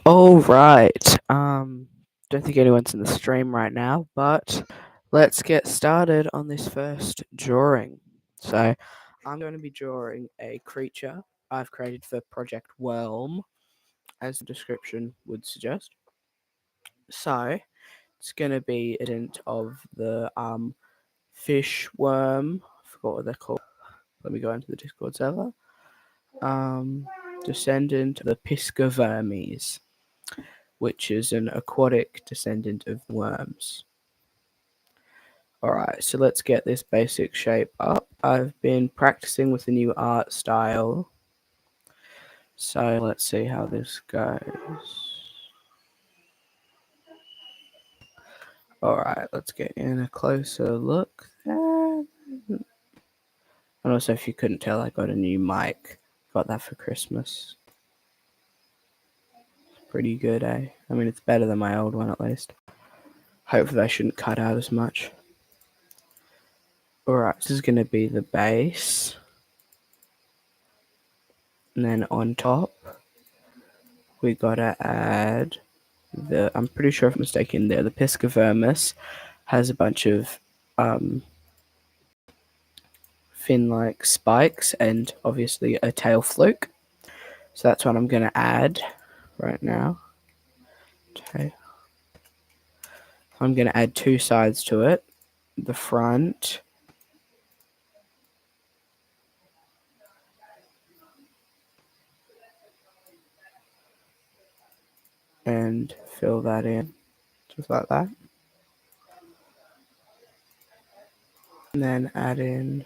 All right. Don't think anyone's in the stream right now, but let's get started on this first drawing. So, I'm going to be drawing a creature I've created for Project Worlm, as the description would suggest. So, it's going to be a descendant of the fish worm. I forgot what they're called. Let me go into the Discord server. Descendant of the Piscivermes, which is an aquatic descendant of worms. Alright, so let's get this basic shape up. I've been practicing with the new art style, so let's see how this goes. Alright, let's get in a closer look there. And also, if you couldn't tell, I got a new mic. Got that for Christmas. Pretty good, eh? I mean, it's better than my old one at least. Hopefully I shouldn't cut out as much. Alright, this is going to be the base. And then on top, we gotta add I'm pretty sure if I'm mistaken there, the Piscivermis has a bunch of fin-like spikes and obviously a tail fluke. So that's what I'm going to add right now. Okay. I'm going to add two sides to it. The front and fill that in just like that. And then add in,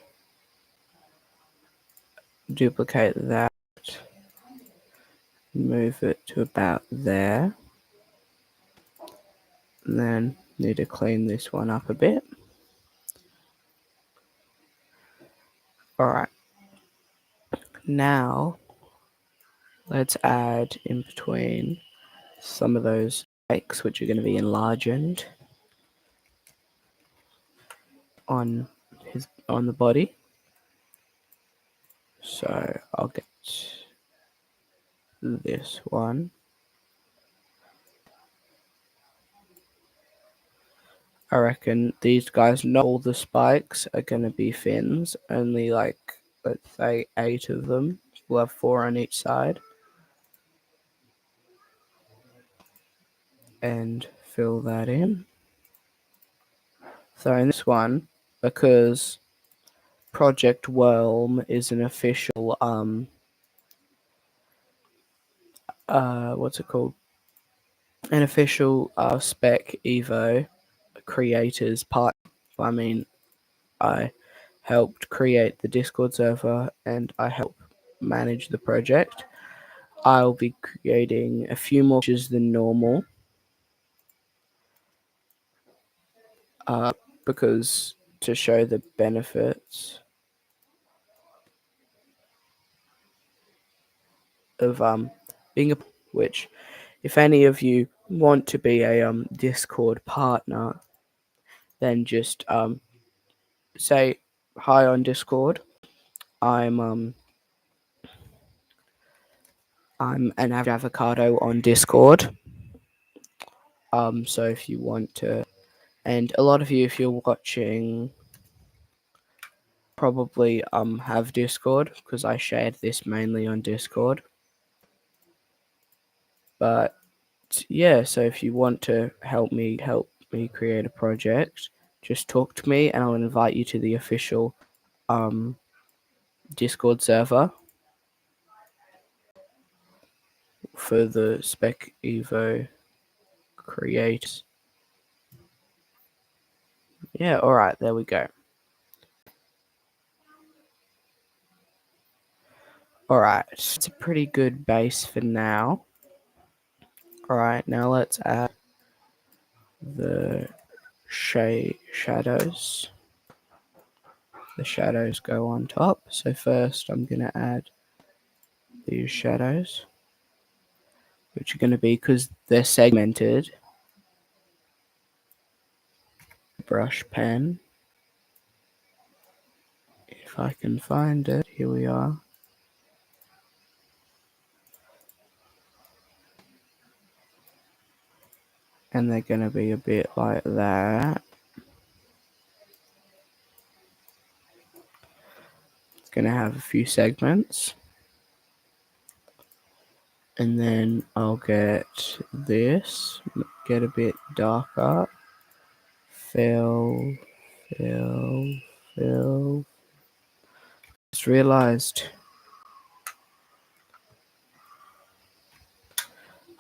duplicate that, move it to about there. And then need to clean this one up a bit. Alright. Now let's add in between some of those spikes, which are going to be enlarged on the body. So I'll get this one. I reckon these guys, not all the spikes are going to be fins. Only like, let's say 8 of them. We'll have 4 on each side. And fill that in. So in this one, because Project Worlm is an official what's it called? An official Spec Evo creators part. I mean, I helped create the Discord server and I help manage the project. I'll be creating a few more features than normal because to show the benefits of being a, which if any of you want to be a Discord partner, then just say hi on Discord. I'm an avocado on Discord. So if you want to, and a lot of you, if you're watching, probably have Discord because I shared this mainly on Discord. But yeah, so if you want to help me create a project, just talk to me and I'll invite you to the official Discord server for the Spec Evo create. Yeah, alright, there we go. Alright, it's a pretty good base for now. Alright, now let's add the shadows. The shadows go on top. So first I'm going to add these shadows, which are going to be, because they're segmented, brush pen. If I can find it, here we are. and they're going to be a bit like that. It's going to have a few segments, and then I'll get this, get a bit darker, fill. Just realized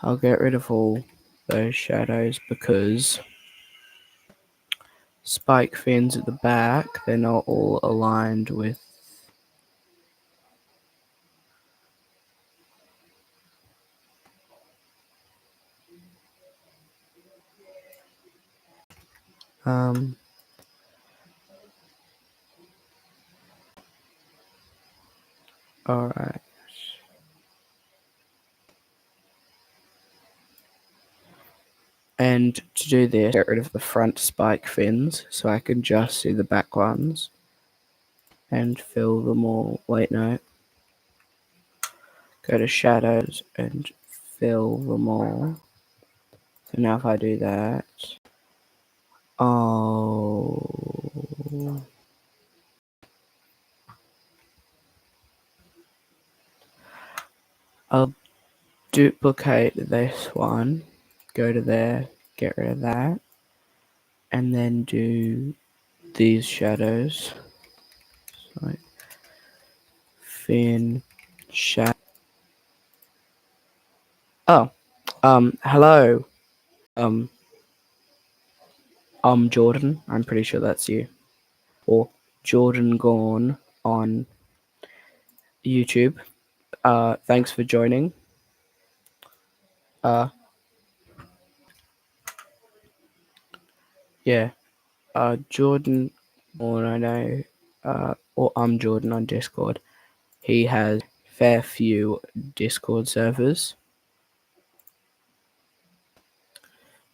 I'll get rid of all those shadows because spike fins at the back, they're not all aligned with alright. And to do this, get rid of the front spike fins so I can just see the back ones and fill them all. Wait, no. Go to shadows and fill them all. So now if I do that, oh, I'll duplicate this one, go to there, get rid of that, and then do these shadows. So, fin, shadow. Oh, hello. I'm Jordan. I'm pretty sure that's you. Or Jordan Gone on YouTube. Thanks for joining. Yeah. Jordan, or I know, or I'm Jordan on Discord. He has fair few Discord servers.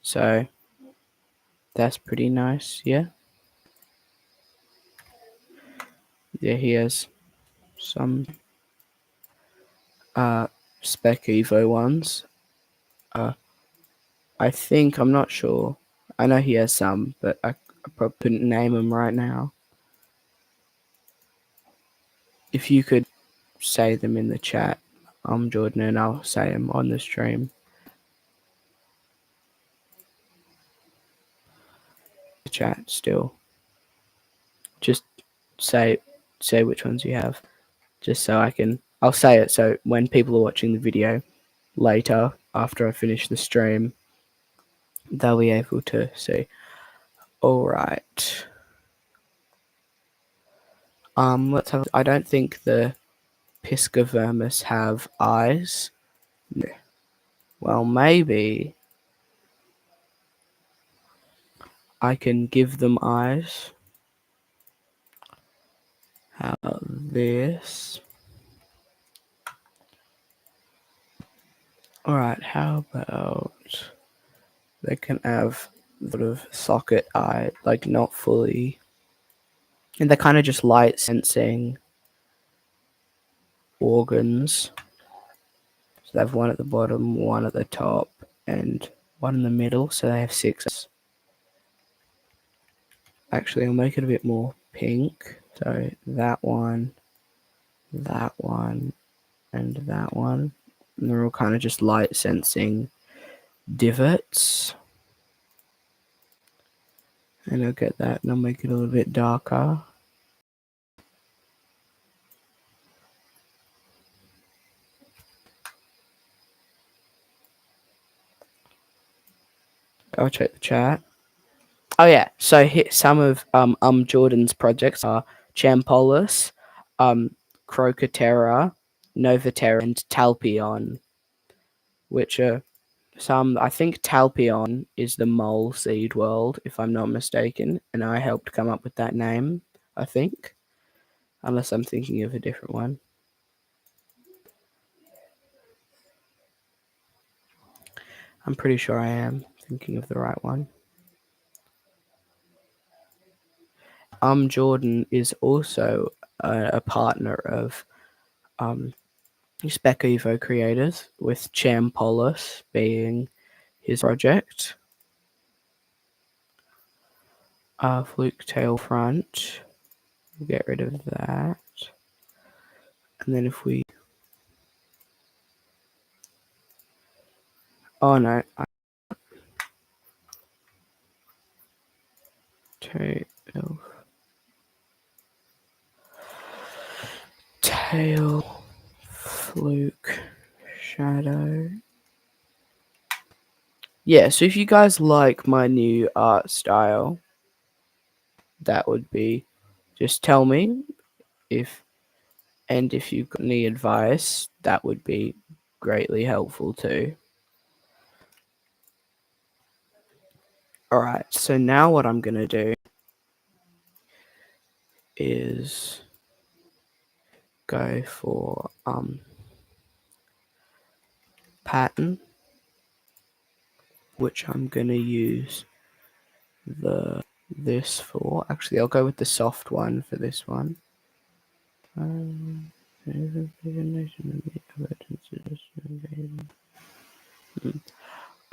So that's pretty nice, yeah. Yeah, he has some Spec Evo ones. I think, I'm not sure. I know he has some, but I probably couldn't name them right now. If you could say them in the chat, I'm Jordan, and I'll say them on the stream. The chat still. Just say which ones you have, just so I'll say it so when people are watching the video later after I finish the stream, they'll be able to see. All right. Let's have. I don't think the Piscivermis have eyes. No. Well, maybe I can give them eyes. How about this? Alright, how about they can have sort of socket eye, like not fully. And they're kind of just light sensing organs. So they have one at the bottom, one at the top, and one in the middle. So they have 6. Actually, I'll make it a bit more pink. So that one, and that one. And they're all kind of just light sensing divots. And I'll get that and I'll make it a little bit darker. I'll check the chat. Oh yeah, so some of Jordan's projects are Champolis, Crocotera, Novatera, and Talpion, which are some. I think Talpion is the mole seed world, if I'm not mistaken, and I helped come up with that name, I think, unless I'm thinking of a different one. I'm pretty sure I am thinking of the right one. Jordan is also a partner of Spec Evo creators, with Champolis being his project. fluke tail front. We'll get rid of that. And then if we... Oh no. Tail, fluke, shadow. Yeah, so if you guys like my new art style, that would be, just tell me if you've got any advice, that would be greatly helpful too. Alright, so now what I'm going to do is go for pattern, which I'm going to use this for. Actually, I'll go with the soft one for this one.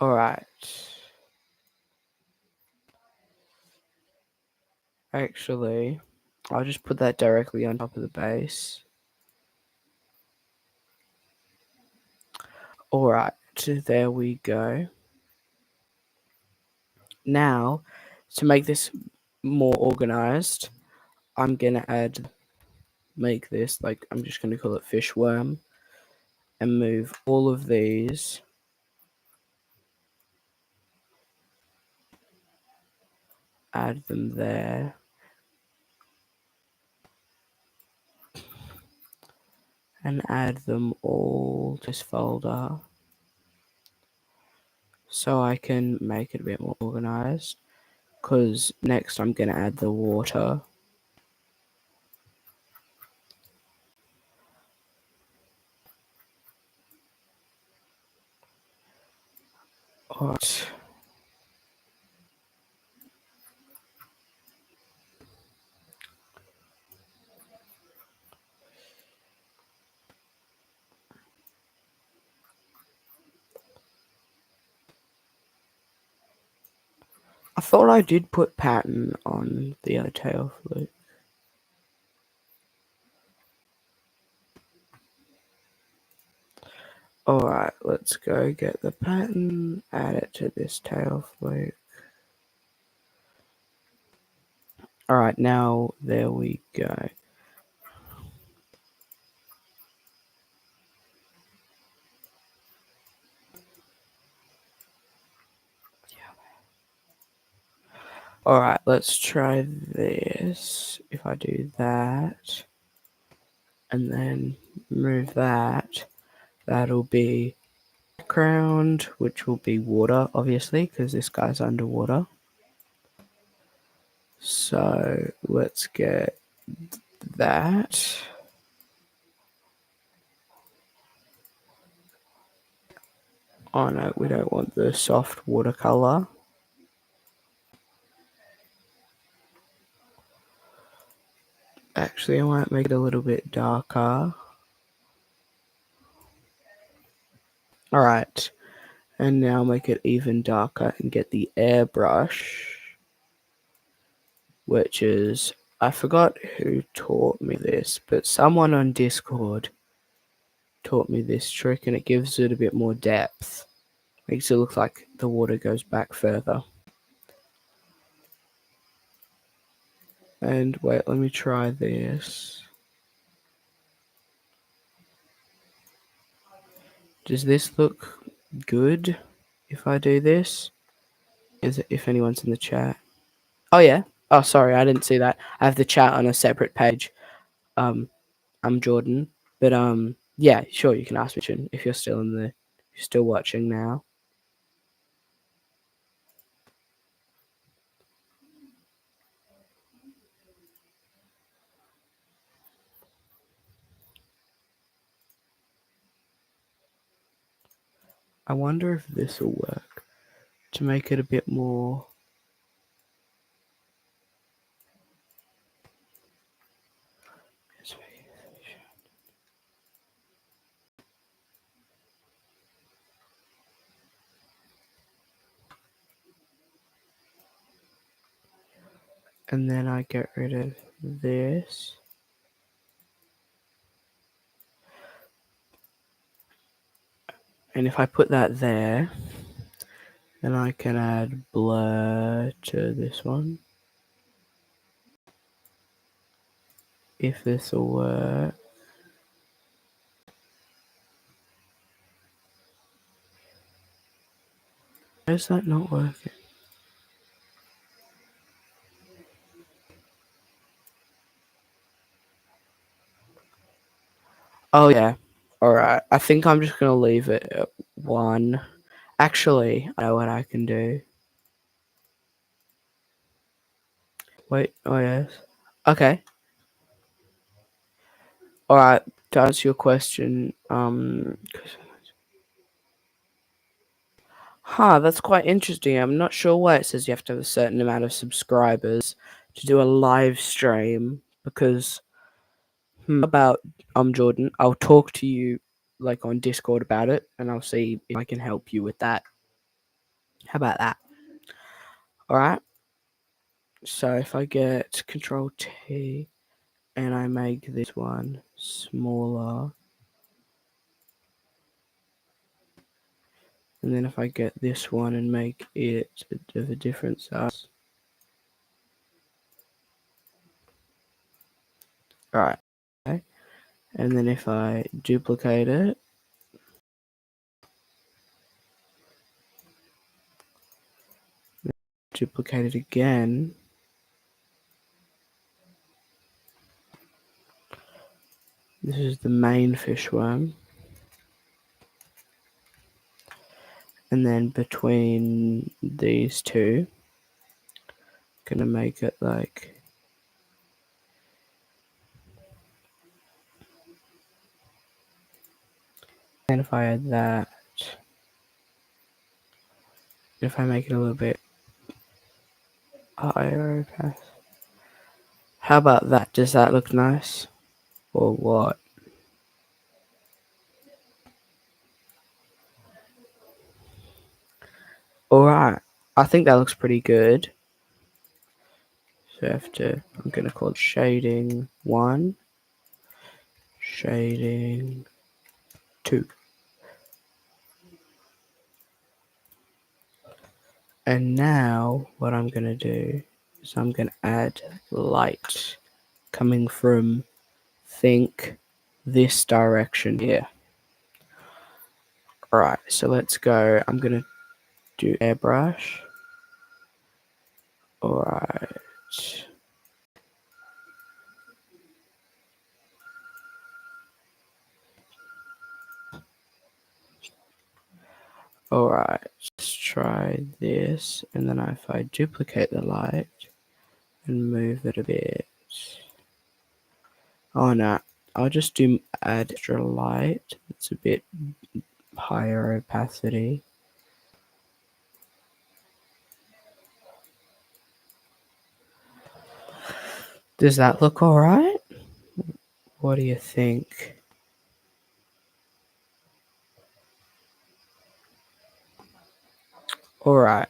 Alright. Actually, I'll just put that directly on top of the base. Alright, there we go. Now, to make this more organized, I'm gonna make this, like, I'm just gonna call it fish worm, and move all of these add them there, and add them all to this folder, so I can make it a bit more organized, because next I'm gonna add the water. Alright. I thought I did put pattern on the other tail flute. Alright, let's go get the pattern, add it to this tail flute. Alright, now there we go. Alright, let's try this. If I do that, and then move that, that'll be background, which will be water, obviously, because this guy's underwater. So let's get that. Oh no, we don't want the soft watercolor. Actually, I might make it a little bit darker. Alright, and now make it even darker and get the airbrush, which is, I forgot who taught me this, but someone on Discord taught me this trick, and it gives it a bit more depth. Makes it look like the water goes back further. And wait, let me try this. Does this look good if I do this? Is it, if anyone's in the chat? Oh yeah. Oh, sorry, I didn't see that. I have the chat on a separate page. I'm Jordan, but yeah, sure, you can ask me if you're still you're still watching now. I wonder if this will work to make it a bit more. And then I get rid of this. And if I put that there, then I can add blur to this one. If this will work. Why is that not working? Oh yeah. Alright. I think I'm just gonna leave it at 1. Actually, I know what I can do. Wait, oh yes. Okay. Alright, to answer your question, that's quite interesting. I'm not sure why it says you have to have a certain amount of subscribers to do a live stream, because about Jordan, I'll talk to you like on Discord about it, and I'll see if I can help you with that. How about that? Alright. So if I get Control T and I make this one smaller, and then if I get this one and make it of a different size. Alright. Okay. And then if I duplicate it, duplicate it again, this is the main fish worm. And then between these two, gonna make it like, and if I add that, if I make it a little bit higher, how about that? Does that look nice? Or what? Alright, I think that looks pretty good. So I'm gonna call it shading 1, shading 2. And now what I'm gonna do is I'm gonna add light coming from, think, this direction here. Alright, so let's go. I'm gonna do airbrush. Alright. Alright, let's try this, and then if I duplicate the light and move it a bit. Oh no, I'll just do add extra light. It's a bit higher opacity. Does that look alright? What do you think? Alright.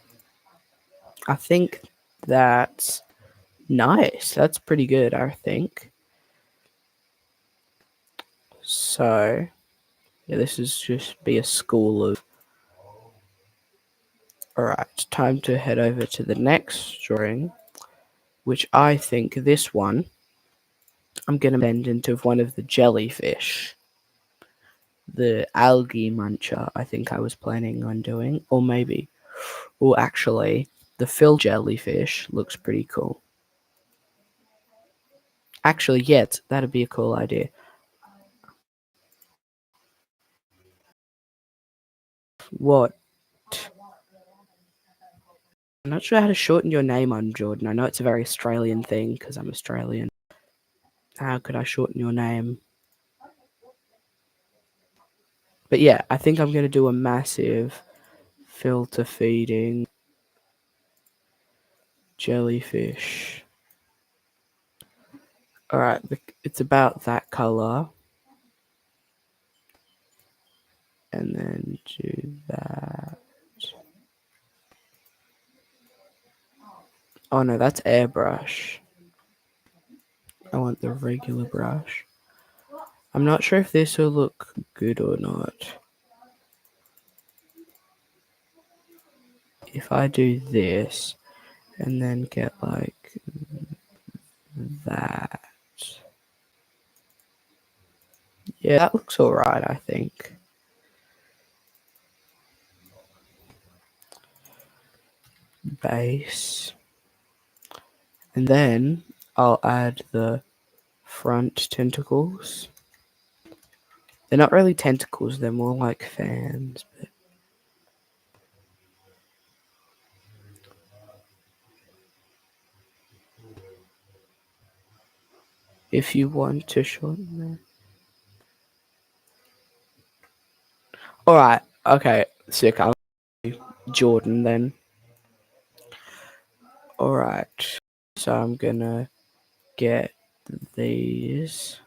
I think that's nice. That's pretty good, I think. So, yeah, this is just be a school of. Alright, time to head over to the next drawing, which I think this one, I'm going to bend into one of the jellyfish. The algae muncher, I think I was planning on doing, or maybe, or actually, the fill jellyfish looks pretty cool. Actually, yeah, that'd be a cool idea. What? I'm not sure how to shorten your name on Jordan. I know it's a very Australian thing because I'm Australian. How could I shorten your name? But yeah, I think I'm going to do a massive filter feeding jellyfish. Alright, it's about that color. And then do that. Oh no, that's airbrush. I want the regular brush. I'm not sure if this will look good or not. If I do this and then get like that. Yeah, that looks alright, I think. Base. And then I'll add the front tentacles. They're not really tentacles, they're more like fans. But if you want to shorten that. Alright, okay, sick. I'll do Jordan then. Alright, so I'm gonna get these.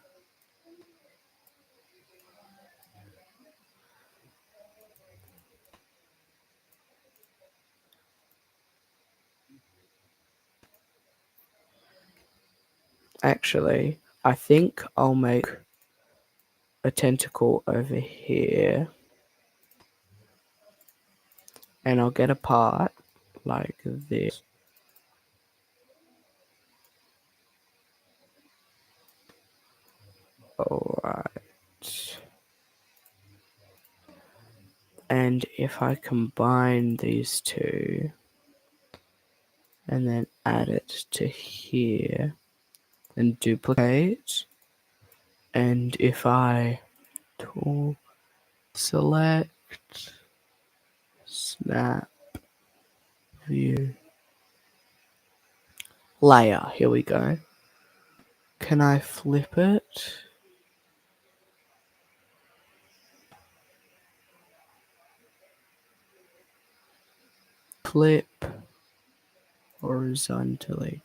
Actually, I think I'll make a tentacle over here. And I'll get a part like this. Alright. And if I combine these two and then add it to here and duplicate, and if I tool select snap view layer, here we go. Can I flip it? Flip horizontally.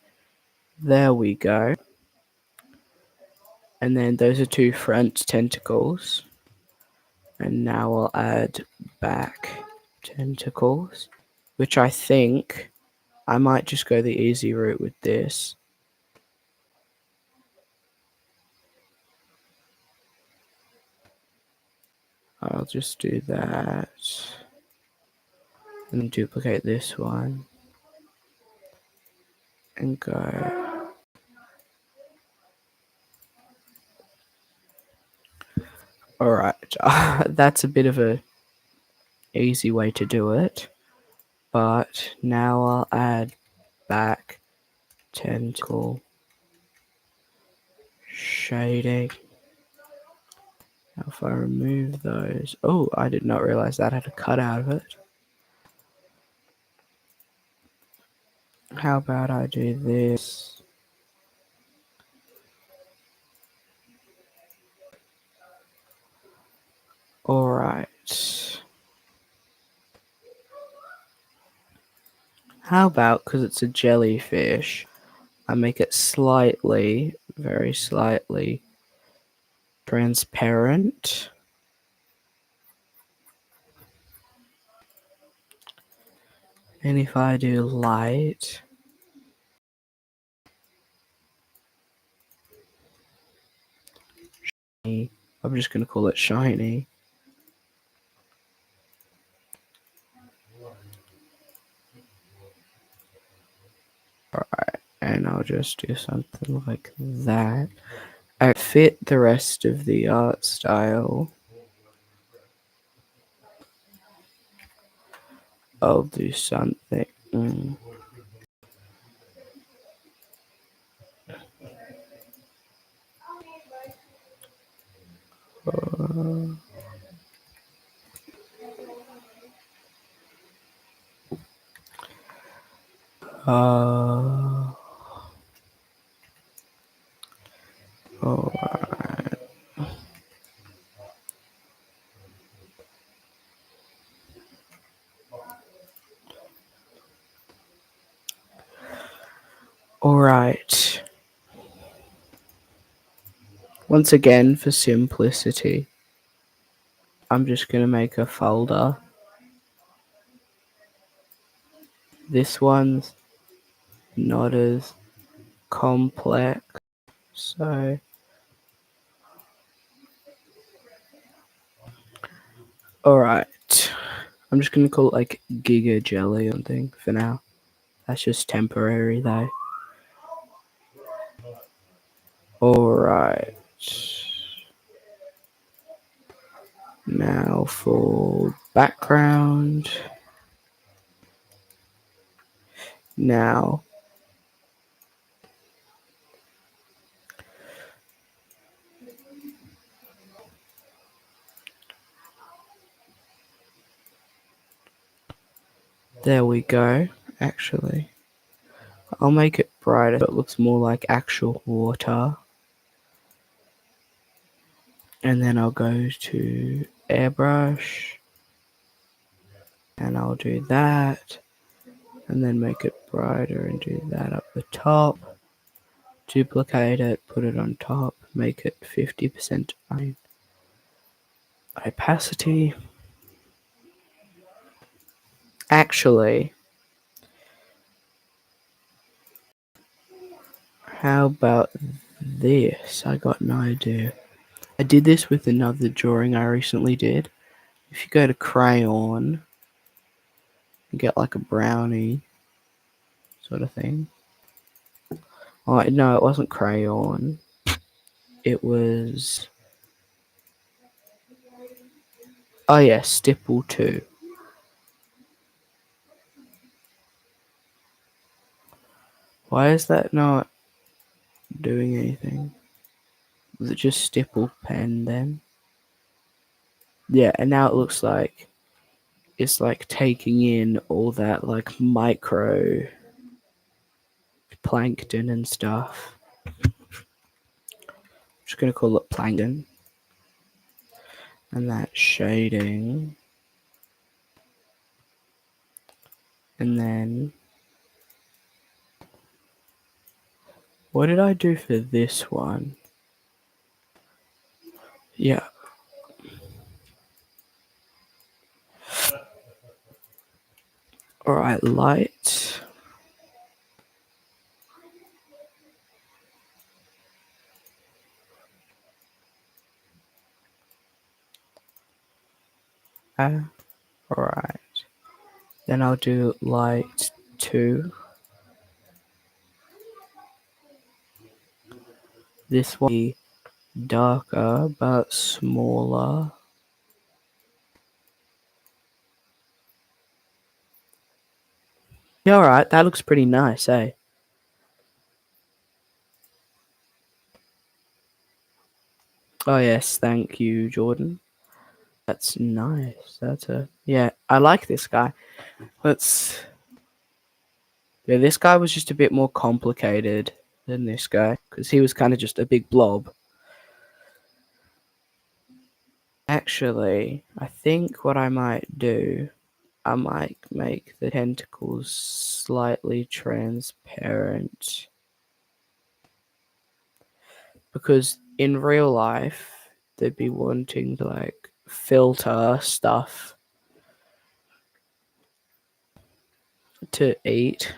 There we go. And then those are two front tentacles. And now I'll add back tentacles, which I think I might just go the easy route with this. I'll just do that and duplicate this one and go. Alright, that's a bit of a easy way to do it, but now I'll add back tentacle shading. Now if I remove those, oh, I did not realize that had a cut out of it. How about I do this? Alright. How about, because it's a jellyfish, I make it slightly, very slightly transparent. And if I do light, I'm just going to call it shiny. Alright, and I'll just do something like that. I fit the rest of the art style. I'll do something. Alright. Alright. Once again, for simplicity, I'm just going to make a folder. This one's not as complex. So, alright. I'm just gonna call it like Giga Jelly or something for now. That's just temporary though. Alright. Now for background. Now there we go. Actually, I'll make it brighter so it looks more like actual water. And then I'll go to airbrush and I'll do that and then make it brighter and do that up the top. Duplicate it, put it on top, make it 50% opacity. Actually, how about this? I got an idea. I did this with another drawing I recently did. If you go to crayon, you get like a brownie sort of thing. Oh, no, it wasn't crayon. It was... oh yeah, Stipple 2. Why is that not doing anything? Was it just Stipple pen then? Yeah, and now it looks like it's like taking in all that like micro plankton and stuff. I'm just gonna call it plankton. And that shading. And then what did I do for this one? Yeah. Alright, light. Alright. Then I'll do light 2. This will be darker but smaller. Yeah, alright, that looks pretty nice, eh? Oh yes, thank you, Jordan. That's nice. Yeah, I like this guy. Yeah, this guy was just a bit more complicated than this guy, because he was kind of just a big blob. Actually, I think what I might do, I might make the tentacles slightly transparent. Because in real life, they'd be wanting to like filter stuff to eat.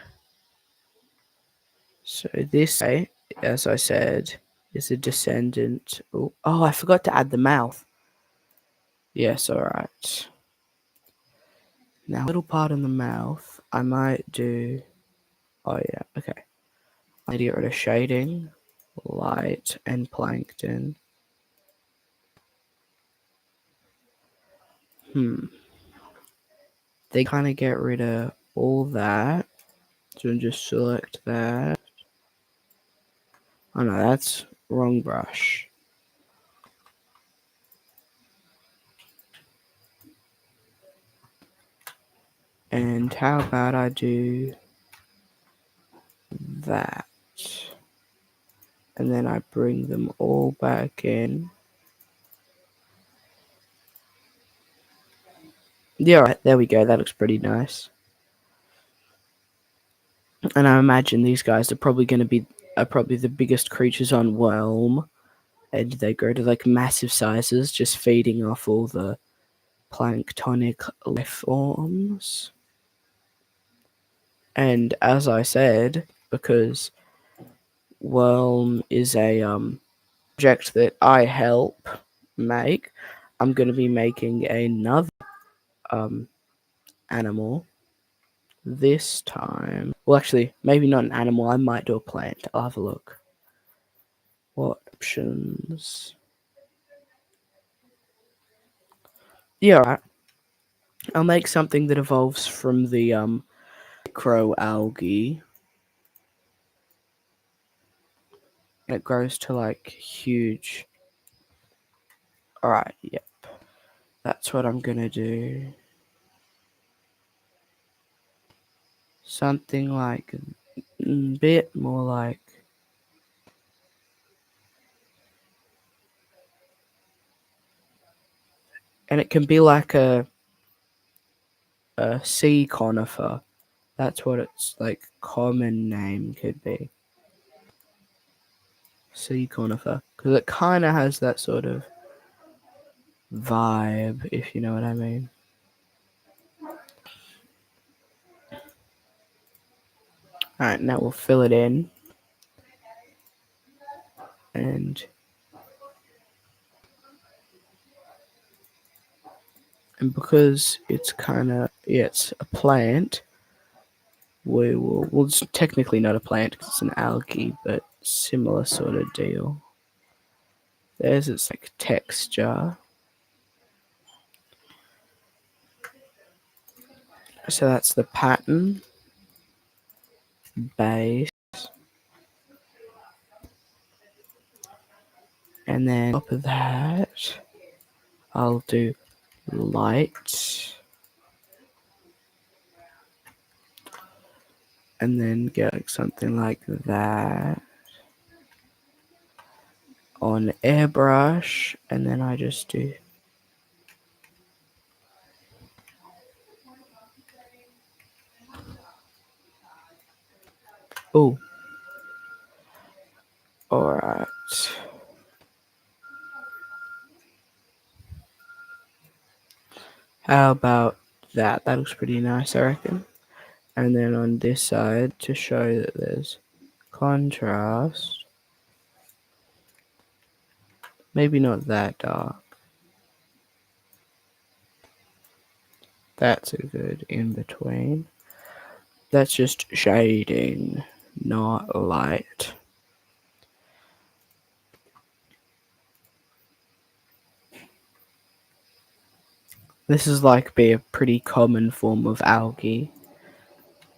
So this guy, as I said, is a descendant. Oh, I forgot to add the mouth. Yes, alright. Now, a little part in the mouth, I might do... oh yeah, okay. I need to get rid of shading, light, and plankton. They kind of get rid of all that. So just select that. Oh no, that's wrong brush. And how about I do that? And then I bring them all back in. Yeah, right, there we go. That looks pretty nice. And I imagine these guys are probably going to be probably the biggest creatures on Worlm. And they grow to like massive sizes, just feeding off all the planktonic life forms. And as I said, because Worlm is a project that I help make. I'm going to be making another animal this time. Well, actually, maybe not an animal. I might do a plant. I'll have a look. What options? Yeah, right. I'll make something that evolves from the microalgae. And it grows to like huge. Alright, yep. That's what I'm gonna do. Something like a bit more like. And it can be like a sea conifer. That's what its like common name could be. Sea conifer. Because it kind of has that sort of vibe, if you know what I mean. Alright, now we'll fill it in. And because it's kind of, yeah, it's a plant, well, it's technically not a plant because it's an algae, but similar sort of deal. There's its like texture. So that's the pattern, base, and then on top of that, I'll do light, and then get like something like that on airbrush, and then I just do. Oh, alright. How about that? That looks pretty nice, I reckon. And then on this side, to show that there's contrast, maybe not that dark. That's a good in between. That's just shading, not light. This is like be a pretty common form of algae.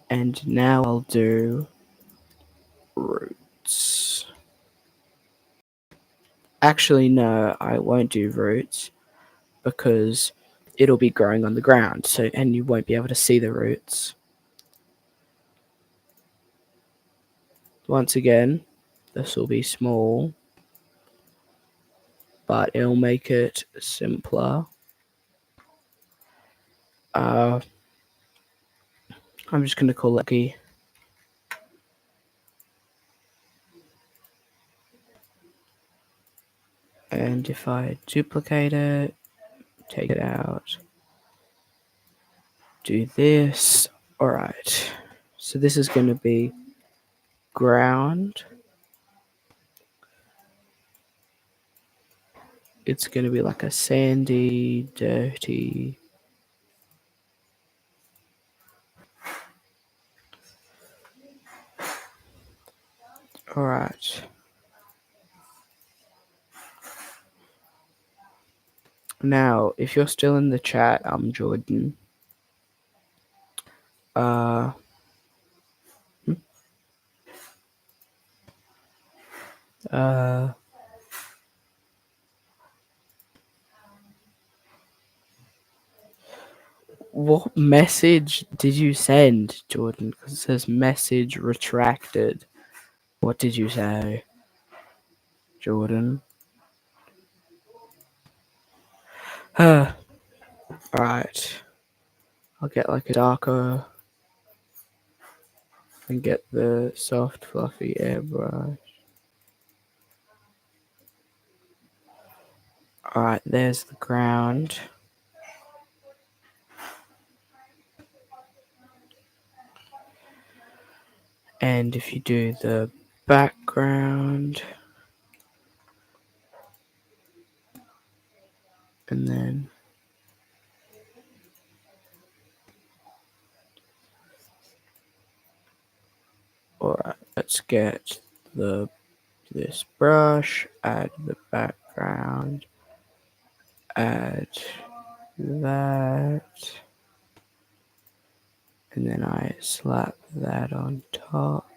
And now I'll do roots. Actually, no, I won't do roots because it'll be growing on the ground, so and you won't be able to see the roots. Once again, this will be small, but it'll make it simpler. I'm just gonna call it key. And if I duplicate it, take it out, do this. Alright, so this is going to be ground. It's going to be like a sandy, dirty. Alright. Now, if you're still in the chat, I'm Jordan. Hmm? What message did you send, Jordan? Because it says message retracted. What did you say, Jordan? Alright. I'll get like a darker and get the soft, fluffy airbrush. Alright, there's the ground. And if you do the background, and then alright, let's get this brush, add the background, add that, and then I slap that on top.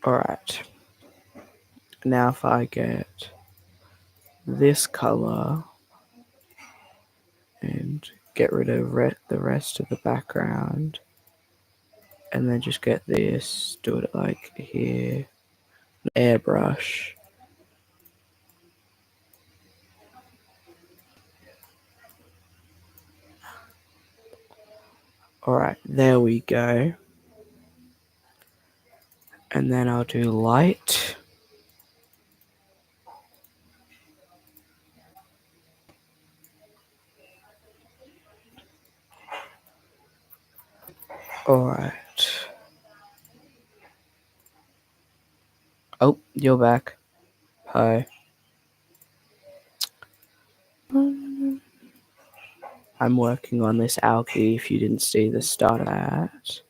Alright, now if I get this color and get rid of the rest of the background, and then just get this, do it like here, airbrush. Alright, there we go. And then I'll do light. Alright. Oh, you're back. Hi. I'm working on this algae if you didn't see the start of that.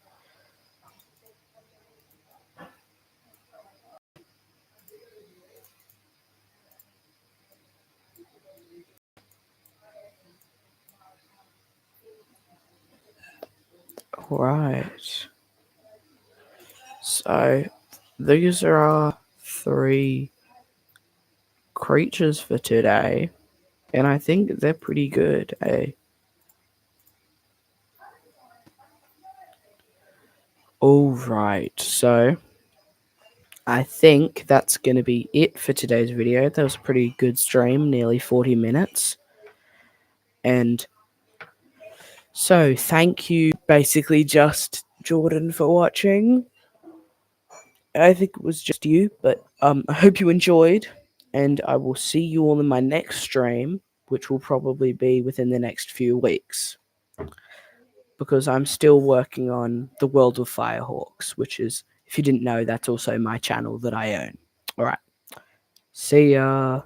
Alright. So, these are our 3 creatures for today. And I think they're pretty good, eh? Alright, so I think that's going to be it for today's video. That was a pretty good stream, nearly 40 minutes. And so, thank you, basically, just Jordan, for watching. I think it was just you, but I hope you enjoyed, and I will see you all in my next stream, which will probably be within the next few weeks, because I'm still working on the World of Firehawks, which is, if you didn't know, that's also my channel that I own. All right, see ya.